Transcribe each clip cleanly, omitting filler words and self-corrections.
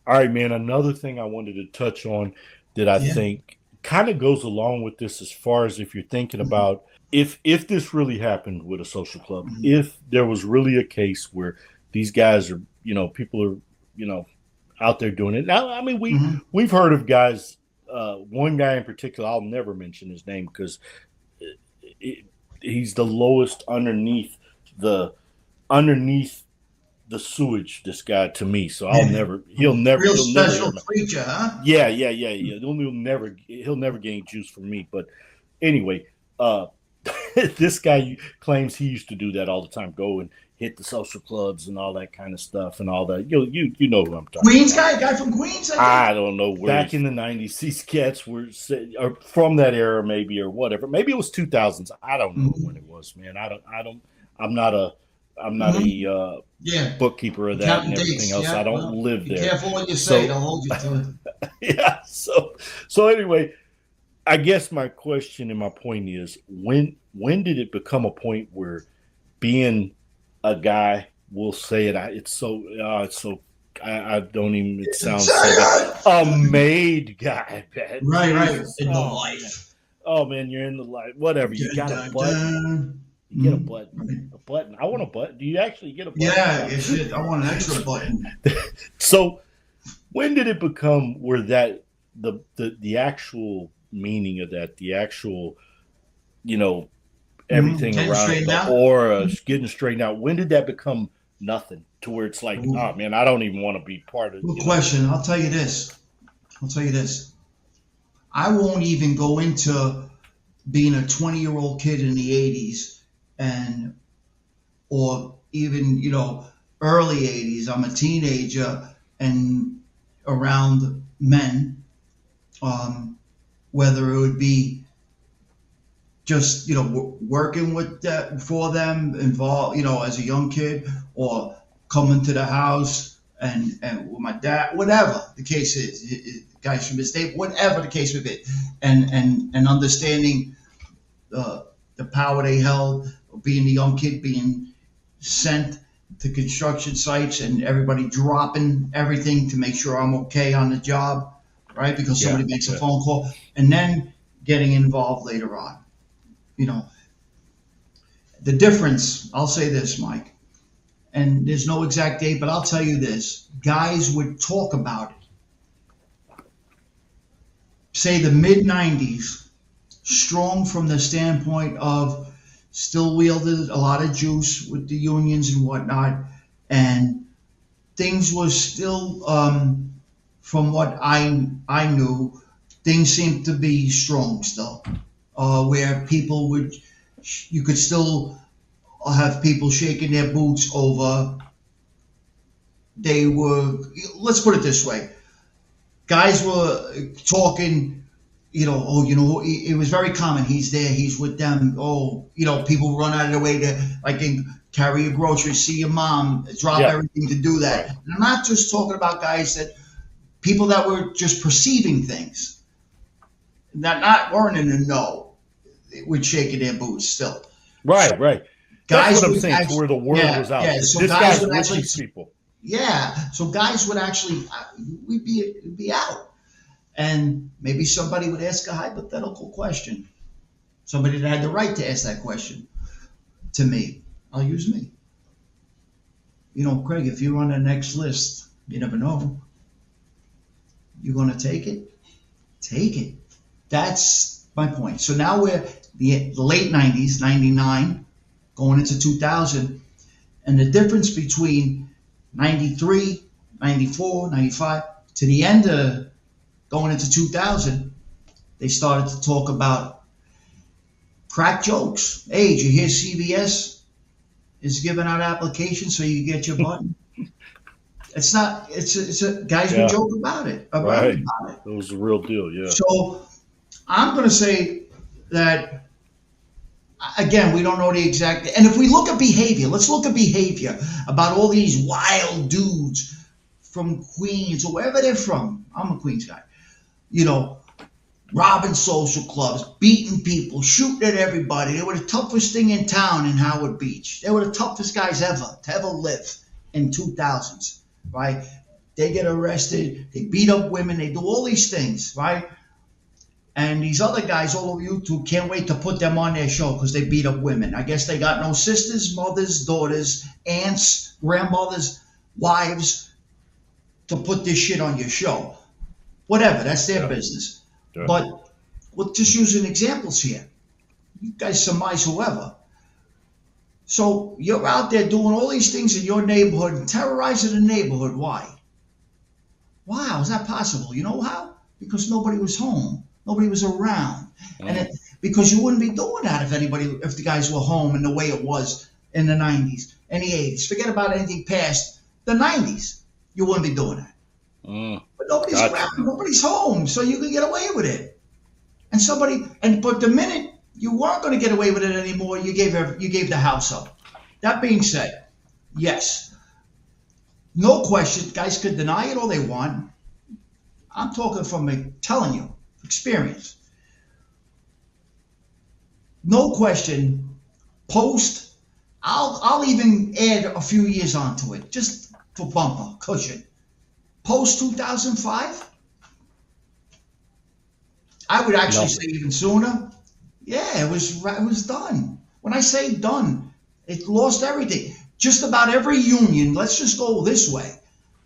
All right, man. Another thing I wanted to touch on that I Yeah. think kind of goes along with this, as far as if you're thinking Mhm. about if this really happened with a social club, Mhm. if there was really a case where these guys are, people are, you know, out there doing it. Now, I mean, Mhm. we've heard of guys. One guy in particular, I'll never mention his name because it, he's the lowest the underneath the sewage. This guy to me, so I'll Yeah. never. You'll never hear Special him. creature, huh? Yeah, yeah, yeah, yeah. He'll never gain juice from me. But anyway, uh, this guy claims he used to do that all the time. Go and hit the social clubs and all that kind of stuff and all that. You know who I'm talking Queens about. guy from Queens, I think. I don't know where back in the '90s these cats were or from that era, maybe, or whatever. Maybe it was 2000s. I don't know when Mhm. it was, man. I don't. I'm not a. I'm not a Mhm. Yeah. bookkeeper of that and Counting everything days. else. I Yeah. don't Well, live be there. careful what you say. So They'll hold you to it. yeah. So anyway, I guess my question and my point is, when did it become a point where being a guy, will say it, it's so, I don't even, it sounds so bad, a made guy, man. Right, right. Jesus. In the Oh man. life. Oh man, you're in the light. Whatever. You Dun, got a dun, button. dun. You get a Mhm. button. Right. A button. I want a button. Do you actually get a button? Yeah, it should. I want an extra button. So when did it become where that the actual meaning of that, the actual, you know, everything Getting around it, straightened the out. aura, getting straightened out. When did that become nothing to where it's like, Ooh, oh man, I don't even want to be part of, good question. I'll tell you this. I'll tell you this. I won't even go into being a 20-year-old kid in the 80s and or even, early 80s. I'm a teenager and around men, um, whether it would be just, working with that for them, involved, as a young kid, or coming to the house and with my dad, whatever the case is, guys from his state, whatever the case may be, and understanding the power they held, being the young kid being sent to construction sites and everybody dropping everything to make sure I'm okay on the job, right? Because yeah, somebody makes a yeah. phone call, and then getting involved later on. You know, the difference, I'll say this, Mike, and there's no exact date, but I'll tell you this: guys would talk about it, say the mid 90s, strong from the standpoint of still wielded a lot of juice with the unions and whatnot, and things were still, from what I knew, things seemed to be strong still, where people would, you could still have people shaking their boots over. They were, let's put it this way, guys were talking, oh, it was very common. He's there, he's with them. Oh, people run out of their way to, like, carry your groceries, see your mom, drop Yeah, everything to do that. right. And I'm not just talking about guys that, people that were just perceiving things, that not weren't in the know, would shaking their boots still. So Right, right. That's guys what I'm would saying, to actually, where the word yeah, was out yeah. that So this guys guy's would with actually, these people. yeah. So guys would actually, we'd be out, and maybe somebody would ask a hypothetical question. Somebody that had the right to ask that question to me. I'll use me. Craig, if you're on the next list, you never know. You're going to take it? Take it. That's my point. So now we're the late 90s, 99, going into 2000. And the difference between 93, 94, 95 to the end of going into 2000, they started to talk about crack jokes. Hey, did you hear CVS is giving out applications so you get your button? It's not. It's a guys would Yeah, joke about it, around right. about it. It was the real deal. Yeah. So I'm going to say that again, we don't know the exact. And if we look at behavior, let's look at behavior about all these wild dudes from Queens or wherever they're from. I'm a Queens guy. You know, robbing social clubs, beating people, shooting at everybody. They were the toughest thing in town in Howard Beach. They were the toughest guys ever to ever live in 2000s, right? they get arrested, they beat up women, they do all these things, right? And these other guys all over YouTube can't wait to put them on their show because they beat up women. I guess they got no sisters, mothers, daughters, aunts, grandmothers, wives to put this shit on your show. Whatever, that's their business. Yeah. But we're just using examples here. You guys surmise whoever. So you're out there doing all these things in your neighborhood and terrorizing the neighborhood. Why? Wow, how is that possible? You know how? Because nobody was home. Nobody was around. And because you wouldn't be doing that if the guys were home in the way it was in the 90s and the 80s. Forget about anything past the 90s. You wouldn't be doing that. But nobody's around. Nobody's home. So you can get away with it. But the minute you weren't going to get away with it anymore, you gave the house up. That being said, yes, no question, guys could deny it all they want. I'm talking from telling you, experience. No question, post, I'll even add a few years onto it, just for bumper, cushion. Post 2005, I would actually say even sooner. Yeah, it was done. When I say done, it lost everything. Just about every union, let's just go this way.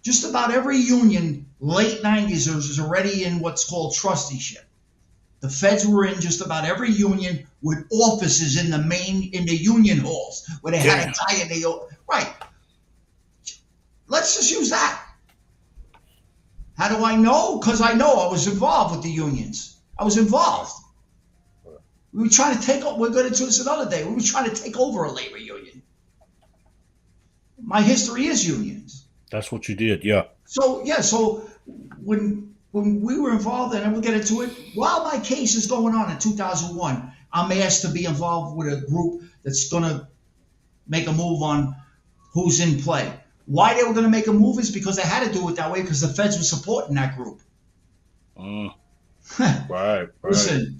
Just about every union, late 90s, was already in what's called trusteeship. The feds were in just about every union with offices in the union halls where they had a tie in the right. Let's just use that. How do I know? Because I know I was involved with the unions. I was involved. We were trying to take over. We'll get into this another day. We were trying to take over a labor union. My history is unions. That's what you did, yeah. So when we were involved, and we'll get into it, while my case is going on in 2001, I'm asked to be involved with a group that's going to make a move on who's in play. Why they were going to make a move is because they had to do it that way because the feds were supporting that group. Right. Listen.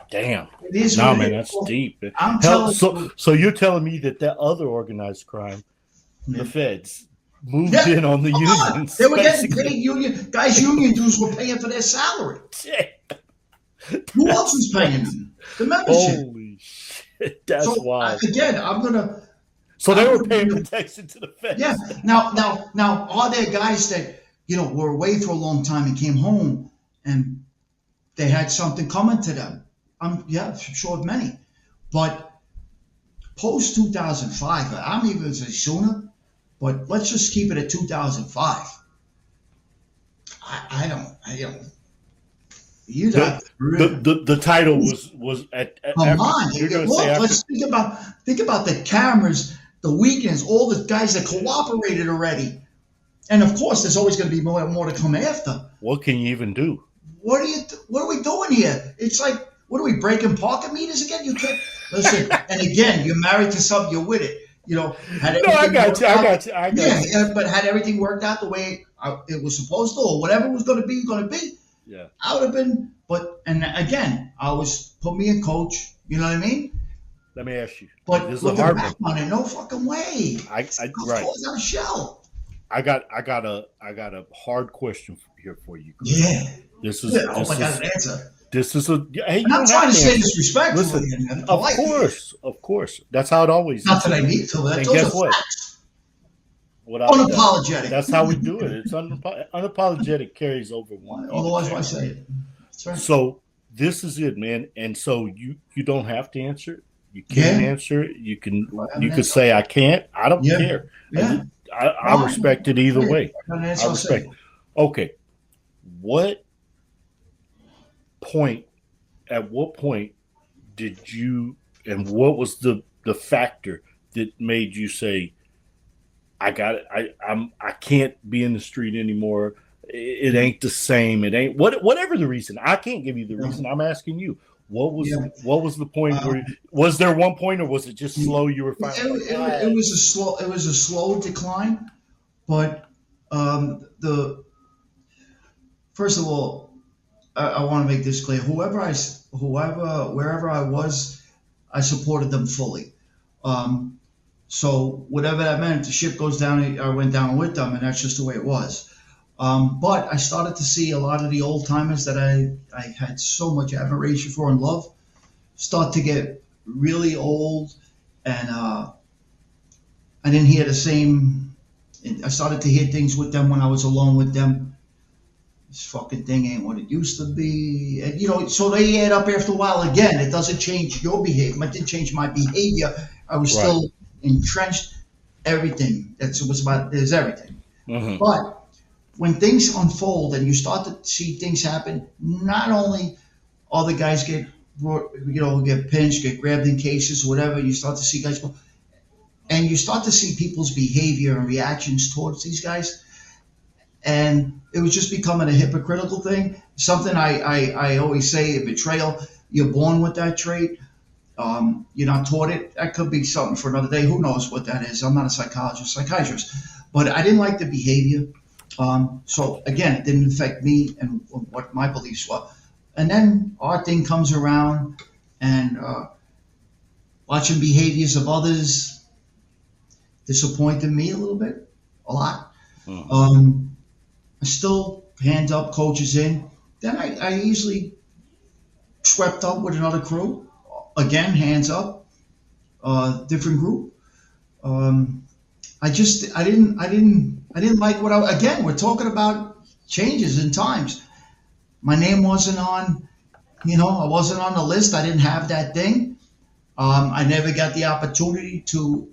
Damn. It is man, that's deep. So you're telling me that other organized crime, the feds, moved in on the unions. They were getting paid union dues were paying for their salary. Who else was paying them? The membership. Holy shit, that's wild. Again, I'm gonna. So they were paying protection to the feds. Yeah. Now, are there guys that were away for a long time and came home and they had something coming to them? I'm sure of many, but post 2005, I'm even going to say sooner, but let's just keep it at 2005. I don't. The title was at. Come on, let's think about the cameras, the weekends, all the guys that cooperated already, and of course, there's always going to be more to come after. What can you even do? What are we doing here? It's like. What are we breaking parking meters again? You can't listen. And again, you're married to something. You're with it. I got you. Yeah, but had everything worked out the way it was supposed to, or whatever it was going to be. Yeah, I would have been. And again, put me in coach. You know what I mean? Let me ask you. But looking back on it, no fucking way. Right. Out of shell. I got a hard question here for you. Yeah. This is. I got an answer. This is a. Hey, I'm not trying to say disrespectfully. Listen, of course. That's how it always. Not that I need to. And guess what? Unapologetic. That's how we do it. It's unapologetic carries over one. Otherwise, why say it? That's right. So this is it, man. And so you don't have to answer it. You can answer it. You can say I can't. I don't care. Yeah. I respect it either way. I respect. Okay. At what point did you, and what was the factor that made you say, I got it, I can't be in the street anymore. It ain't the same. It ain't whatever the reason. I can't give you the reason. I'm asking you. What was the point where was there one point, or was it just slow? You were finding it was a slow decline, but first of all, I want to make this clear. Wherever I was, I supported them fully. So whatever that meant, the ship goes down, I went down with them, and that's just the way it was. But I started to see a lot of the old timers that I had so much admiration for and love start to get really old, and I didn't hear the same. I started to hear things with them when I was alone with them. This fucking thing ain't what it used to be. And, so they add up after a while again. It doesn't change your behavior. It didn't change my behavior. I was Right. still entrenched. Everything. It was about, there's everything. Mm-hmm. But when things unfold and you start to see things happen, not only all the guys get get pinched, get grabbed in cases, whatever, you start to see guys go, and you start to see people's behavior and reactions towards these guys. And it was just becoming a hypocritical thing. Something I always say, a betrayal, you're born with that trait. You're not taught it. That could be something for another day. Who knows what that is? I'm not a psychiatrist. But I didn't like the behavior. So again, it didn't affect me and what my beliefs were. And then our thing comes around, and watching behaviors of others disappointed me a little bit, a lot. I still hands up, coaches in. Then I easily swept up with another crew. Again, hands up, different group. I didn't like again, we're talking about changes in times. My name wasn't on, I wasn't on the list. I didn't have that thing. I never got the opportunity to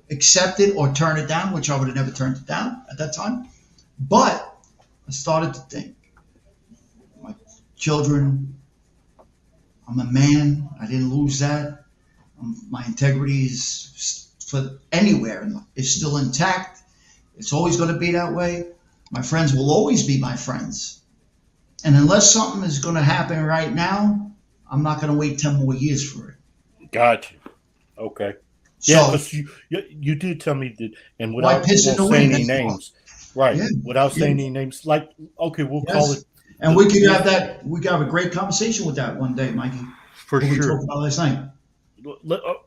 accept it or turn it down, which I would have never turned it down at that time. But I started to think, my children, I'm a man. I didn't lose that. My integrity is for anywhere in life is still intact. It's always going to be that way. My friends will always be my friends. And unless something is going to happen right now, I'm not going to wait 10 more years for it. Gotcha. Okay. So, Yeah, because you did tell me that, and why without piss in the saying wind? any names, right? Yeah. Without saying Yeah. any names, like okay, we'll Yes. call it. And we could have that. We could have a great conversation with that one day, Mikey. For What we sure. talked about last night.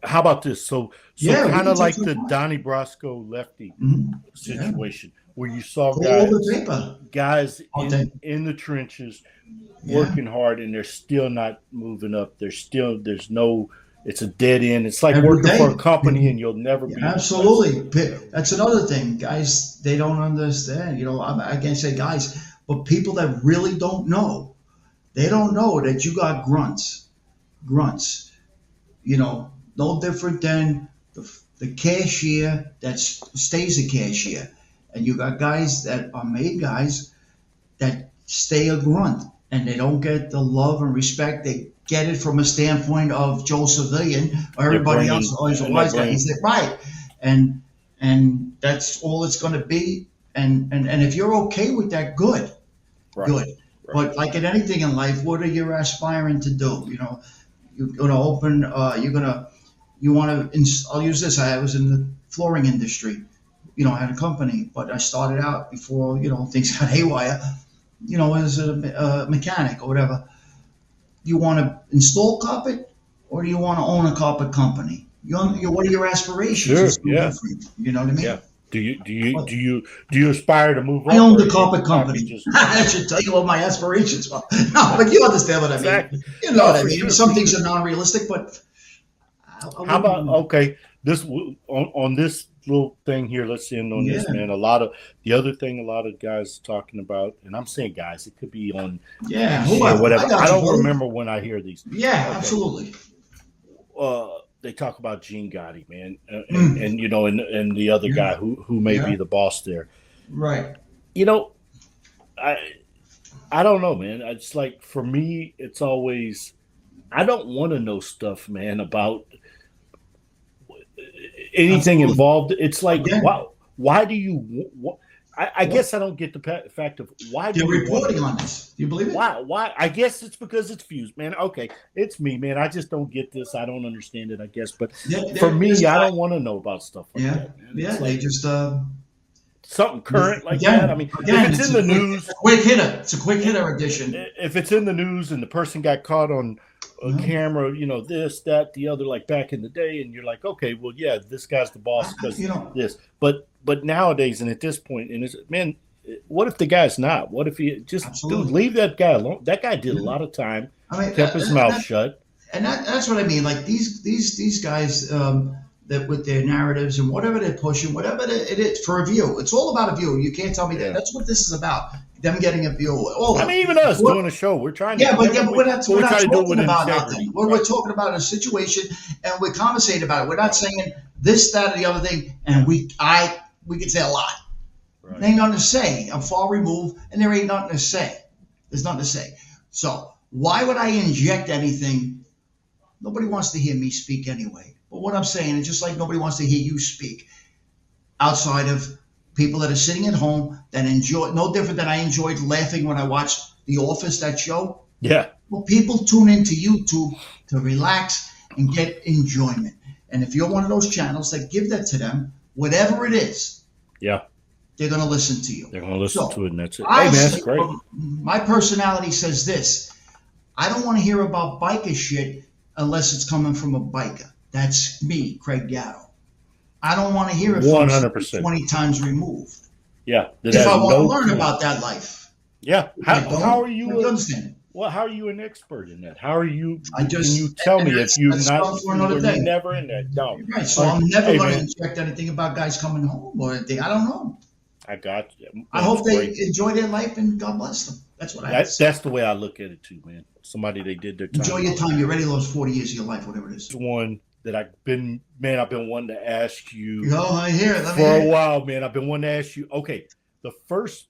How about this? So Yeah, we kind can of like take the some time. Donnie Brasco lefty Mhm. situation, where you saw Go over the paper. guys All day. in the trenches Yeah. working hard, and they're still not moving up. There's no. It's a dead end. It's like Every working day. for a company and you'll never be Absolutely. That's another thing. Guys, they don't understand. I can't say guys, but people that really don't know, they don't know that you got grunts. Grunts. No different than the cashier that stays a cashier. And you got guys that are made guys that stay a grunt, and they don't get the love and respect. They get it from a standpoint of Joe Civilian or everybody else. Always a wise guy. He's right, and that's all it's going to be. And if you're okay with that, good, right. good. Right. But like in anything in life, what are you aspiring to do? You're going to open. You want to. I'll use this. I was in the flooring industry. I had a company, but I started out before things got haywire. As a mechanic or whatever. You want to install carpet, or do you want to own a carpet company? What are your aspirations? Sure, yeah. Different. You know what I mean? Yeah. Do you aspire to move up? I own the carpet company. Just... I should tell you what my aspirations were. No, but you understand what I mean. Exactly. You know what I mean. Sure, some things are non-realistic, but how about this on this little thing here? Let's end on this, man. The other thing a lot of guys talking about, and I'm saying guys, it could be on whatever. I don't remember when I hear these. Yeah, okay. Absolutely. They talk about Jean Gotti, man, and the other guy who may be the boss there. Right. I don't know, man. It's like for me, it's always I don't want to know stuff, man, about anything involved. It's like why do you? I guess I don't get the fact of why you're reporting on this. Do you believe it? Why? I guess it's because it's fused, man. Okay, it's me, man. I just don't get this. I don't understand it. I guess, but for me, I don't want to know about stuff like that. Man. Yeah, they just something current like that. I mean, if it's in the news, quick hitter. It's a quick hitter edition. If it's in the news and the person got caught on a camera, this, that, the other, like back in the day, and you're like, okay, well, yeah, this guy's the boss because this. But nowadays, and at this point, and it's, man, what if the guy's not? What if he just Absolutely. dude, leave that guy alone? That guy did a lot of time, I mean, kept his mouth shut. and that's what I mean. Like these guys that with their narratives and whatever they're pushing, whatever it is for a view. It's all about a view. You can't tell me that. That's what this is about. Them getting a view. Oh, I mean, even us doing a show, we're trying to. Yeah, but we're not talking about nothing. nothing. We're talking about a situation, and we're conversating about it. We're not saying this, that, or the other thing, and we can say a lot. Right. There ain't nothing to say. I'm far removed, and there ain't nothing to say. There's nothing to say. So why would I inject anything? Nobody wants to hear me speak anyway. But what I'm saying is just like nobody wants to hear you speak outside of people that are sitting at home that enjoy, no different than I enjoyed laughing when I watched The Office, that show. Yeah. Well, people tune into YouTube to relax and get enjoyment. And if you're one of those channels that give that to them, whatever it is, yeah, they're going to listen to you. They're going to listen to it, and that's it. Hey, man, that's great. My personality says this. I don't want to hear about biker shit unless it's coming from a biker. That's me, Craig Gatto. I don't want to hear it 100%. 20 times removed. Yeah. If I want to learn about that life. Yeah. How are you? Understand it? Well, how are you an expert in that? How are you? Can you tell me if you're never in that? No. Right. So I'm never going to inject anything about guys coming home or anything. I don't know. I got you. I hope they enjoy their life and God bless them. That's what that's the way I look at it too, man. Somebody they did their time. Enjoy your time. You're ready to lose 40 years of your life, whatever it is. One that I've been wanting to ask you. Oh, I hear it. For a while, man. I've been wanting to ask you. Okay, the first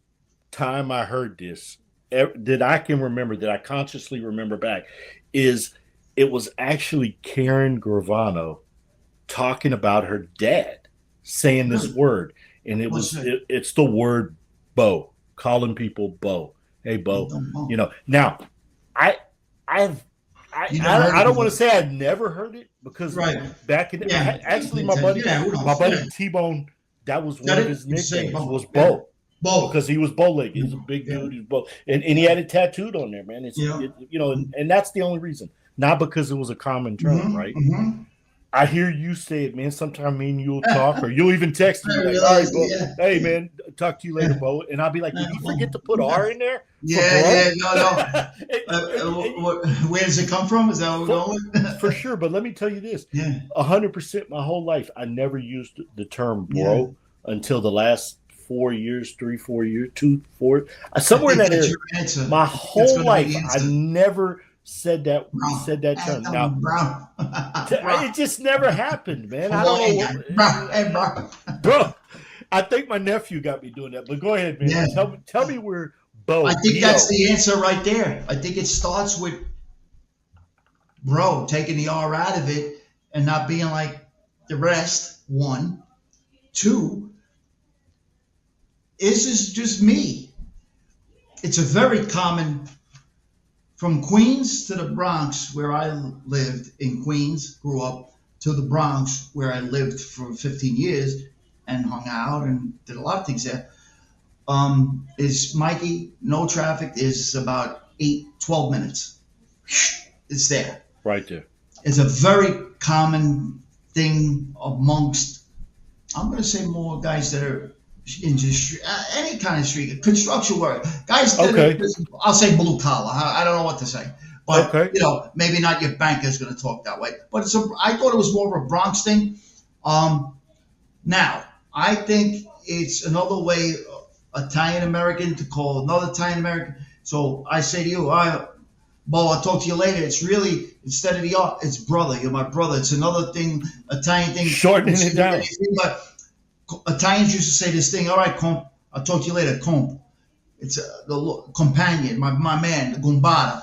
time I heard this, that I can remember, that I consciously remember back, is it was actually Karen Gravano talking about her dad saying this word, and it's the word Bo, calling people Bo. Hey, Bo. You know. Now, I don't want to say I've never heard it because back in actually my buddy T-Bone, that was one of his nicknames was Bo. Bo, because he was bow-legged. He's a big dude. He's bow, and he had it tattooed on there, man. It's and that's the only reason, not because it was a common term, right? Mm-hmm. I hear you say it, man. Sometime me and you'll talk, or you'll even text me like, "All right, Bo, hey, man, talk to you later, Bo." And I'll be like, "Did you forget to put R in there?" No. Where does it come from? Is that what we're going? For sure, but let me tell you this: 100% my whole life, I never used the term bro until the last 4 years, 3-4 years, 2-4, somewhere in that area. My whole life, I never said that term. Now, it just never happened, man. I don't know. Bro, I think my nephew got me doing that. But go ahead, man. Yeah. Tell me where Bo. I think that's the answer right there. I think it starts with bro taking the R out of it and not being like the rest. 1, 2. This is just me. It's a very common, from Queens to the Bronx, where I lived in Queens, grew up, to the Bronx, where I lived for 15 years and hung out and did a lot of things there. Is Mikey, no traffic, is about 12 minutes. It's there. Right there. It's a very common thing amongst, I'm going to say more guys that are industry, any kind of street, construction work, guys. I'll say blue collar. I don't know what to say, but maybe not your banker's going to talk that way. But I thought it was more of a Bronx thing. Now I think it's another way Italian American to call another Italian American. So I say to you, Bo, I'll talk to you later. It's really, instead of the R, it's brother. You're my brother. It's another thing, Italian thing. Shortening it down. But Italians used to say this thing, all right, comp, I'll talk to you later, comp. It's the companion, my man, the gumbada.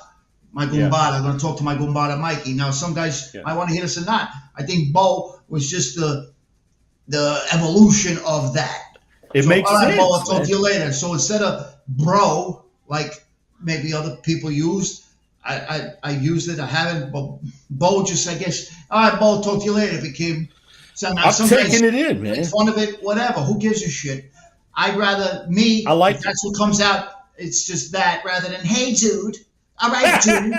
My gumbada. I'm going to talk to my gumbada, Mikey. Now, some guys might want to hear this or not. I think Bo was just the evolution of that. It makes sense. Bo, I'll talk to you later. So instead of bro, like maybe other people used, I used it. I haven't, but Bo just, I guess, all right, Bo, I'll talk to you later. It became... I'm taking it in, man. Make fun of it, whatever. Who gives a shit? I'd rather I like if that's what comes out. It's just that rather than hey, dude. All right, dude.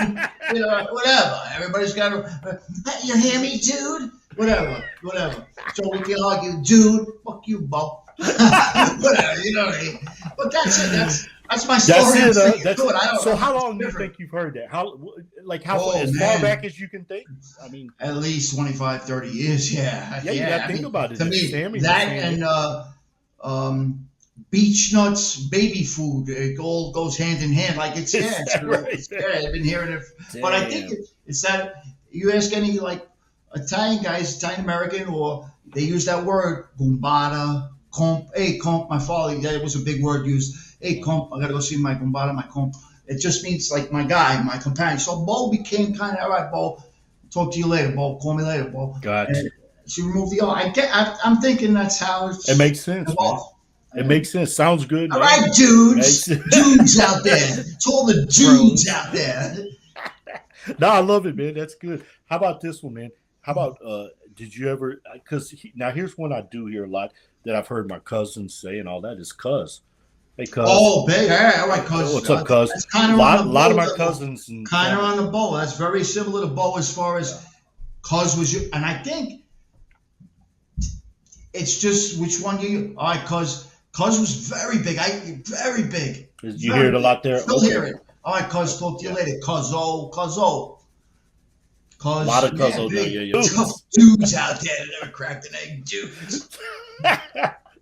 Whatever. Everybody's got to. You hear me, dude? Whatever. So we can argue, dude. Fuck you, Bo. Whatever. You know what I mean? But that's it. That's my That's story. it. That's Good. I don't so. know. How long It's do you different. think you've heard that? How Oh, as far man. back as you can think? I mean, At least 25, 30 years. Yeah. yeah, you got I to think mean, about it. to As me, Sammy was that saying, and beach nuts, baby food, it all goes hand in hand. Like is that right? it's I've been hearing it, but I think Damn. it's that you ask any like Italian guys, Italian American, or they use that word gumbata, comp. Hey, comp. My father, that was a big word used. Hey, comp. I gotta go see my gumbata, my comp. It just means like my guy, my companion. So Bo became kind of all right, Bo. Talk to you later, Bo. Call me later, Bo. Gotcha. And she removed the O. I'm thinking that's how It makes sense, man. evolved. It makes sense. Sounds good, All man. right, dudes. Makes- Dudes out there. To all the dudes out there. No, I love it, man. That's good. How about this one, man? How about did you ever? Because now here's one I do hear a lot that I've heard my cousins say and all that is cuz. Hey, cuz. Oh, big. I like cuz. What's up, cuz? That's kind of lot on the of my level. cousins and Kind of on the bow. That's very similar to bow as far as cuz was you. And I think it's just which one you. All right, cuz was very big. Very big. You hear it a lot there. Still Okay. hear it. All right, cuz. Talk to you later. Cuzzo. A lot of cuzzo. big. Yeah. Dudes out there that never cracked an egg. Dudes.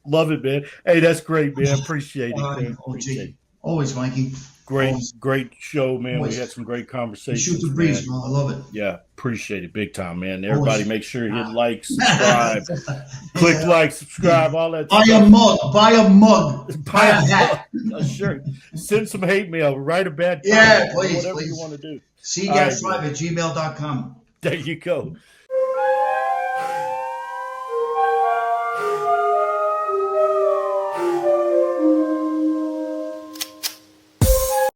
Love it, man. Hey, that's great, man. Appreciate it. Man. OG. Appreciate it. Always, Mikey. Great show, man. Always. We had some great You conversations. shoot the breeze, man. man. I love it. Yeah, appreciate it big time, man. Everybody, Always. make sure you hit like, subscribe, click Yeah. like, subscribe, all that. Buy stuff. a mug. Buy a mug. Buy a hat. a shirt. Send some hate mail. Write a bad comment. Yeah, please, Whatever please. you want to do. cgas5@gmail.com. There you go.